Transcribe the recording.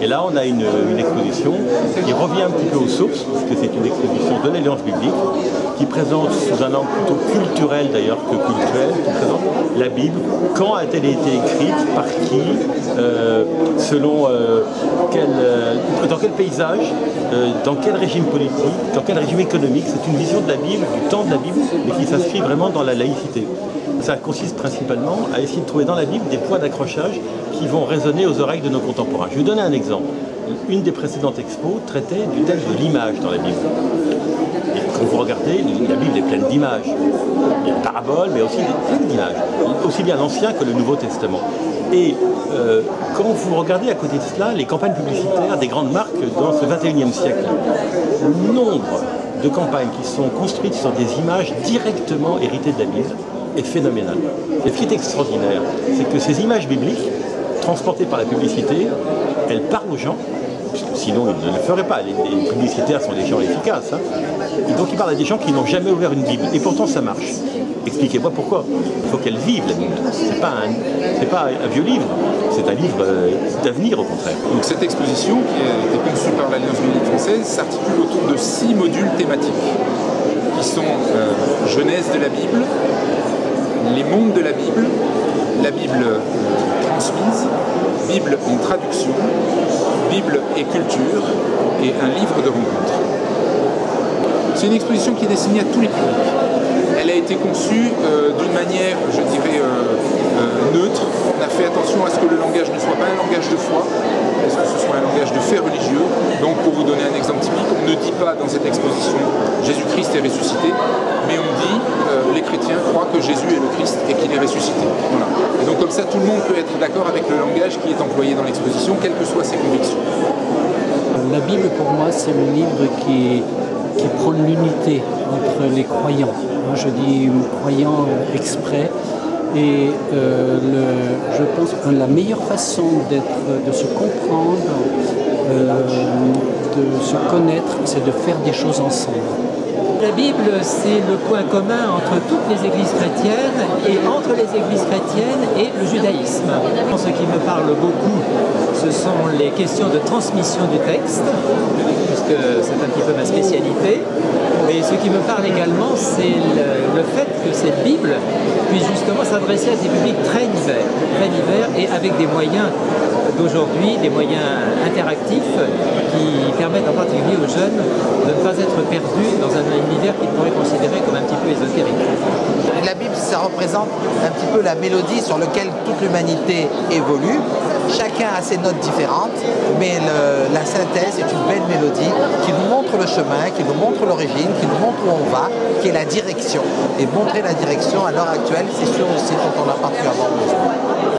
Et là, on a une exposition qui revient un petit peu aux sources, parce que c'est une exposition de l'Alliance biblique, qui présente sous un angle plutôt culturel d'ailleurs que cultuel, qui présente la Bible, quand a-t-elle été écrite, par qui, selon dans quel paysage, dans quel régime politique, dans quel régime économique. C'est une vision de la Bible, du temps de la Bible, mais qui s'inscrit vraiment dans la laïcité. Ça consiste principalement à essayer de trouver dans la Bible des points d'accrochage qui vont résonner aux oreilles de nos contemporains. Je vais vous donner un exemple. Une des précédentes expos traitait du thème de l'image dans la Bible. Et quand vous regardez, la Bible est pleine d'images. Il y a des paraboles, mais aussi plein d'images. Aussi bien l'Ancien que le Nouveau Testament. Et quand vous regardez à côté de cela les campagnes publicitaires des grandes marques dans ce 21e siècle, le nombre de campagnes qui sont construites sur des images directement héritées de la Bible est phénoménal. Et ce qui est extraordinaire, c'est que ces images bibliques, transportées par la publicité, elles parlent aux gens, puisque sinon ils ne le feraient pas. Les publicitaires sont des gens efficaces. Et donc ils parlent à des gens qui n'ont jamais ouvert une Bible. Et pourtant ça marche. Expliquez-moi pourquoi. Il faut qu'elles vivent la Bible. C'est pas un vieux livre, c'est un livre d'avenir au contraire. Donc cette exposition, qui a été conçue par l'Alliance biblique française, s'articule autour de 6 modules thématiques, qui sont Genèse de la Bible, les mondes de la Bible transmise, Bible en traduction, Bible et culture, et un livre de rencontres. C'est une exposition qui est destinée à tous les publics. Elle a été conçue d'une manière, je dirais, neutre. On a fait attention à ce que le langage ne soit pas un langage de foi, à ce que ce soit un langage de fait religieux. Donc, pour vous donner un exemple typique, on ne dit pas dans cette exposition « Jésus-Christ est ressuscité », mais on dit les chrétiens croient que Jésus est le Christ et qu'il est ressuscité. Voilà. Et donc, comme ça, tout le monde peut être d'accord avec le langage qui est employé dans l'exposition, quelles que soient ses convictions. La Bible, pour moi, c'est le livre qui prône l'unité entre les croyants. Moi, je dis croyants exprès. Et je pense que la meilleure façon de se comprendre, de se connaître, c'est de faire des choses ensemble. La Bible, c'est le point commun entre toutes les églises chrétiennes et entre les églises chrétiennes et le judaïsme. Ce qui me parle beaucoup, ce sont les questions de transmission du texte, puisque c'est un petit peu ma spécialité. Et ce qui me parle également, c'est le fait que cette Bible puisse justement s'adresser à des publics très divers et avec des moyens d'aujourd'hui, des moyens interactifs qui permettent en particulier aux jeunes de ne pas être perdus dans un univers qu'ils pourraient considérer comme un petit peu ésotérique. La Bible, ça représente un petit peu la mélodie sur laquelle toute l'humanité évolue. Chacun a ses notes différentes, mais la synthèse est une belle mélodie qui nous montre le chemin, qui nous montre l'origine, qui nous montre où on va, qui est la direction. Et montrer la direction à l'heure actuelle, c'est sûr aussi dont on a particulièrement besoin.